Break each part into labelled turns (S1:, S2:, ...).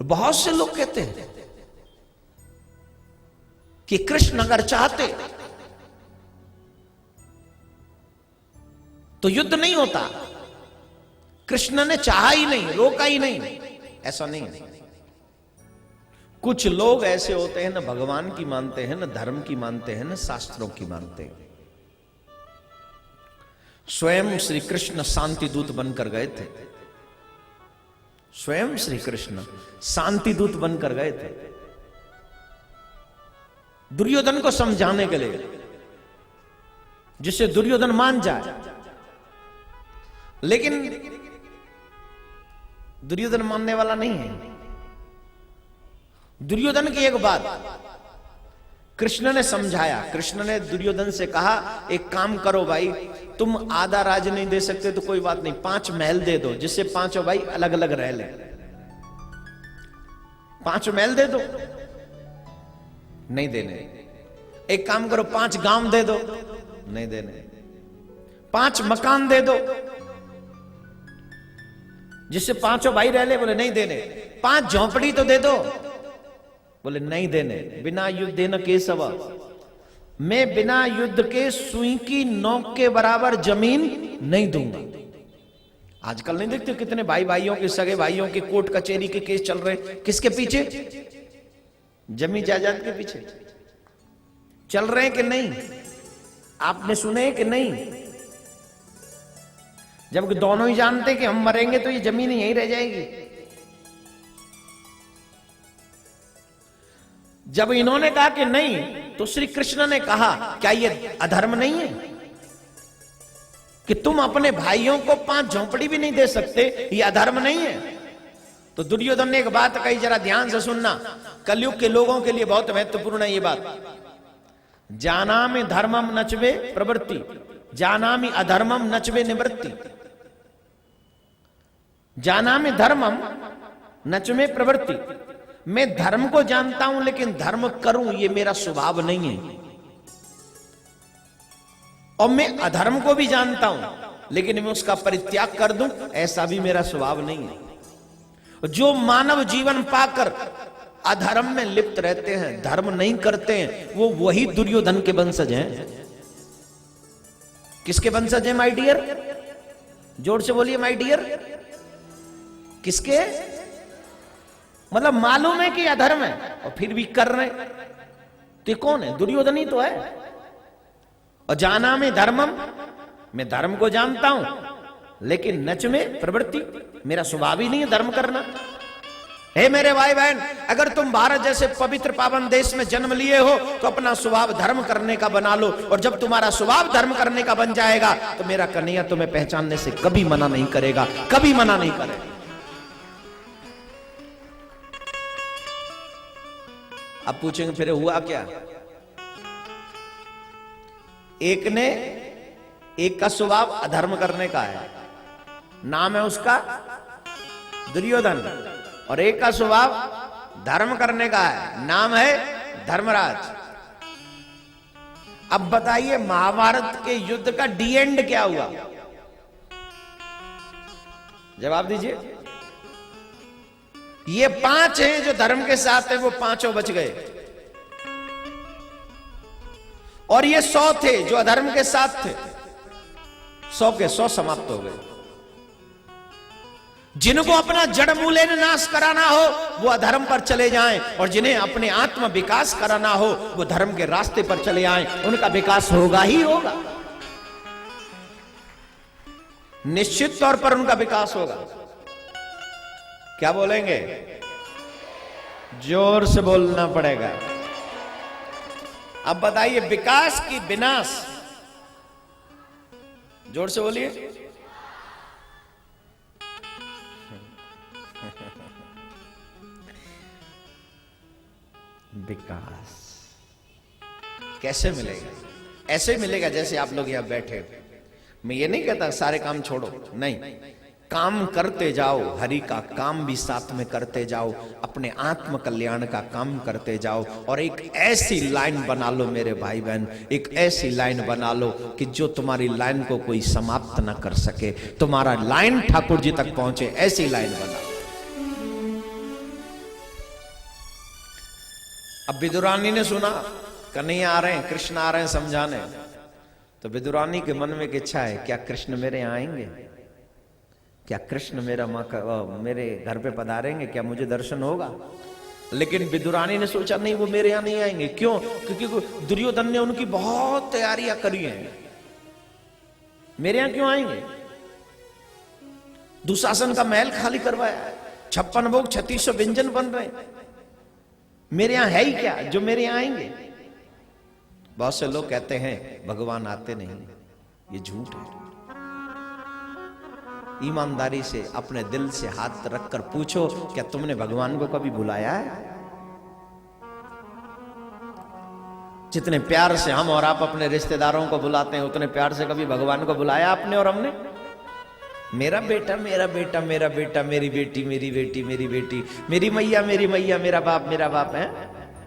S1: बहुत से लोग कहते हैं कि कृष्ण अगर चाहते तो युद्ध नहीं होता, कृष्ण ने चाहा ही नहीं, रोका ही नहीं। ऐसा नहीं है। कुछ लोग ऐसे होते हैं ना भगवान की मानते हैं, ना धर्म की मानते हैं, ना शास्त्रों की मानते हैं। स्वयं श्री कृष्ण शांति दूत बनकर गए थे, स्वयं श्री कृष्ण शांति दूत बनकर गए थे दुर्योधन को समझाने के लिए, जिससे दुर्योधन मान जाए। लेकिन दुर्योधन मानने वाला नहीं है। दुर्योधन की एक बात कृष्ण ने समझाया। कृष्ण ने दुर्योधन से कहा, एक काम करो भाई, तुम आधा राज नहीं दे सकते तो कोई बात नहीं, 5 महल दे दो, जिससे पांचों भाई अलग अलग रह ले। 5 महल दे दो, नहीं देने। एक काम करो, 5 गांव दे दो, नहीं देने। 5 मकान दे दो, जिससे पांचों भाई रह ले, बोले नहीं देने। 5 झोंपड़ी तो दे दो, बोले नहीं देने। बिना युद्ध देना केशव, मैं बिना युद्ध के सुई की नोक के बराबर जमीन नहीं दूंगा। आजकल नहीं देखते कितने भाई भाइयों के, सगे भाइयों के कोर्ट कचहरी के केस चल रहे, किसके पीछे? जमीन जायदाद के पीछे चल रहे हैं कि नहीं? आपने सुने कि नहीं? जबकि दोनों ही जानते कि हम मरेंगे तो ये जमीन यहीं रह जाएगी। जब इन्होंने कहा कि नहीं, तो श्री कृष्ण ने कहा, क्या ये अधर्म नहीं है कि तुम अपने भाइयों को 5 झोंपड़ी भी नहीं दे सकते? ये अधर्म नहीं है? तो दुर्योधन ने एक बात कही, जरा ध्यान से सुनना, कलयुग के लोगों के लिए बहुत महत्वपूर्ण है ये बात। जानामि धर्मम नचवे प्रवृत्ति, जानामि अधर्मम नचवे निवृत्ति। जानामि धर्मम नचवे प्रवृत्ति, मैं धर्म को जानता हूं लेकिन धर्म करूं ये मेरा स्वभाव नहीं है। और मैं अधर्म को भी जानता हूं लेकिन मैं उसका परित्याग कर दूं, ऐसा भी मेरा स्वभाव नहीं है। जो मानव जीवन पाकर अधर्म में लिप्त रहते हैं, धर्म नहीं करते हैं, वो वही दुर्योधन के वंशज हैं। किसके वंशज हैं माय डियर? जोर से बोलिए माय डियर। किसके? मतलब मालूम है कि अधर्म है और फिर भी कर रहे। तो कौन है? दुर्योधन ही तो है। और जाना में धर्मम, मैं धर्म को जानता हूं लेकिन नच में प्रवृत्ति, मेरा स्वभाव ही नहीं है धर्म करना। हे मेरे भाई बहन, अगर तुम भारत जैसे पवित्र पावन देश में जन्म लिए हो तो अपना स्वभाव धर्म करने का बना लो। और जब तुम्हारा स्वभाव धर्म करने का बन जाएगा तो मेरा कन्हैया तुम्हें पहचानने से कभी मना नहीं करेगा, कभी मना नहीं करेगा। अब पूछेंगे फिर हुआ क्या? एक का स्वभाव अधर्म करने का है, नाम है उसका दुर्योधन, और एक का स्वभाव धर्म करने का है, नाम है धर्मराज। अब बताइए महाभारत के युद्ध का डी एंड क्या हुआ? जवाब दीजिए। ये 5 हैं जो धर्म के साथ है, वो 5 बच गए। और ये 100 थे जो अधर्म के साथ थे, 100 के 100 समाप्त हो गए। जिनको अपना जड़ मूले ने नाश कराना हो वो अधर्म पर चले जाएं, और जिन्हें अपने आत्म विकास कराना हो वो धर्म के रास्ते पर चले आएं। उनका विकास होगा ही होगा, निश्चित तौर पर उनका विकास होगा। क्या बोलेंगे? जोर से बोलना पड़ेगा। अब बताइए, विकास की विनाश, जोर से बोलिए। विकास कैसे मिलेगा? ऐसे मिलेगा जैसे आप लोग यहां बैठे। मैं ये नहीं कहता सारे काम छोड़ो, नहीं, काम करते जाओ, हरि का काम भी साथ में करते जाओ, अपने आत्म कल्याण का काम करते जाओ। और एक ऐसी लाइन बना लो मेरे भाई बहन, एक ऐसी लाइन बना लो कि जो तुम्हारी लाइन को कोई समाप्त ना कर सके, तुम्हारा लाइन ठाकुर जी तक पहुंचे, ऐसी लाइन बना लो। अब विदुरानी ने सुना कन्हैया आ रहे हैं, कृष्ण आ रहे हैं समझाने, तो विदुरानी के मन में एक इच्छा है, क्या कृष्ण मेरे यहाँ आएंगे, क्या कृष्ण मेरे घर पे पधारेंगे, क्या मुझे दर्शन होगा। लेकिन विदुरानी ने सोचा नहीं, वो मेरे यहाँ नहीं आएंगे। क्यों? क्योंकि दुर्योधन ने उनकी बहुत तैयारियां करी हैं, मेरे यहाँ क्यों आएंगे। दुशासन का महल खाली करवाया है, 56 भोग 3600 व्यंजन बन रहे हैं, मेरे यहां है ही क्या जो मेरे यहां आएंगे। बहुत से लोग कहते हैं भगवान आते नहीं, ये झूठ है। ईमानदारी से अपने दिल से हाथ रखकर पूछो, क्या तुमने भगवान को कभी बुलाया है? जितने प्यार से हम और आप अपने रिश्तेदारों को बुलाते हैं, उतने प्यार से कभी भगवान को बुलाया आपने और हमने? मेरा बेटा, मेरा बेटा, मेरा बेटा, मेरी बेटी, मेरी बेटी, मेरी बेटी, मेरी मैया, मेरी मैया, मेरा बाप है।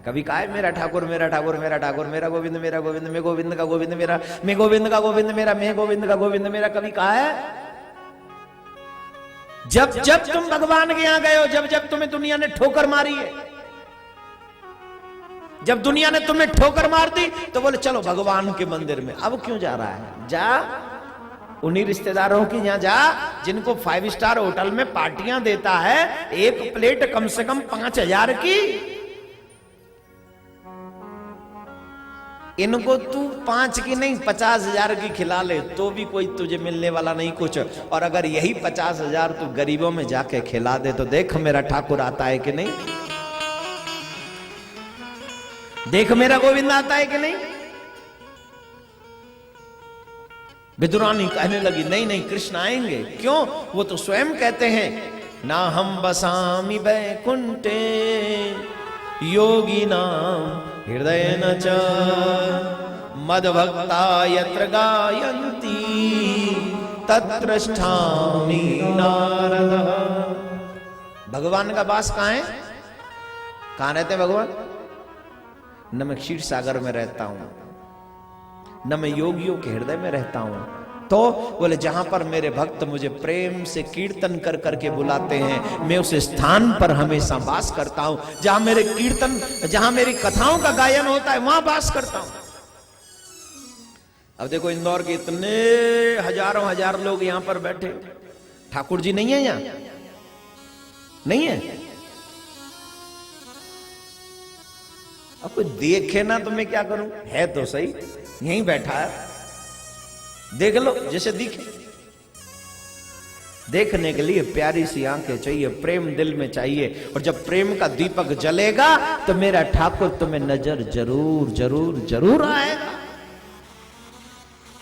S1: कभी कहा है मेरा ठाकुर, मेरा ठाकुर, मेरा ठाकुर, मेरा गोविंद, मेरा गोविंद, मैं गोविंद का गोविंद मेरा, मैं गोविंद का गोविंद मेरा, मैं गोविंद का गोविंद मेरा, कभी कहा है? जब जब तुम भगवान के यहां गए हो, जब जब तुम्हें दुनिया ने ठोकर मारी है, जब दुनिया ने तुम्हें ठोकर मार दी, तो बोले चलो भगवान के मंदिर में। अब क्यों जा रहा है? जा उन्हीं रिश्तेदारों की यहां जा जिनको 5 स्टार होटल में पार्टियां देता है, एक प्लेट कम से कम 5000 की। इनको तू 5 की नहीं 50,000 की खिला ले तो भी कोई तुझे मिलने वाला नहीं कुछ। और अगर यही 50,000 तू गरीबों में जाके खिला दे तो देख मेरा ठाकुर आता है कि नहीं, देख मेरा गोविंद आता है कि नहीं। विदुरानी कहने लगी नहीं नहीं कृष्ण आएंगे। क्यों? वो तो स्वयं कहते हैं ना हम बसामि बैकुंठे योगी नाम हृदय न च मद्भक्ता यत्र गायन्ति तत्र ष्ठामि नारद। भगवान का वास कहाँ है? कहाँ रहते हैं भगवान? न मैं क्षीर सागर में रहता हूं, न मैं योगियों के हृदय में रहता हूं। तो बोले जहां पर मेरे भक्त मुझे प्रेम से कीर्तन कर करके बुलाते हैं, मैं उस स्थान पर हमेशा वास करता हूं। जहां मेरे कीर्तन, जहां मेरी कथाओं का गायन होता है, वहां वास करता हूं। अब देखो इंदौर के इतने हजारों हजार लोग यहां पर बैठे, ठाकुर जी नहीं है यहां? नहीं है? अब कोई देखे ना तो मैं क्या करूं? है तो सही, यहीं बैठा है, देख लो जैसे दिखे। देखने के लिए प्यारी सी आंखें चाहिए, प्रेम दिल में चाहिए। और जब प्रेम का दीपक जलेगा तो मेरा ठाकुर तुम्हें नजर जरूर जरूर जरूर आएगा।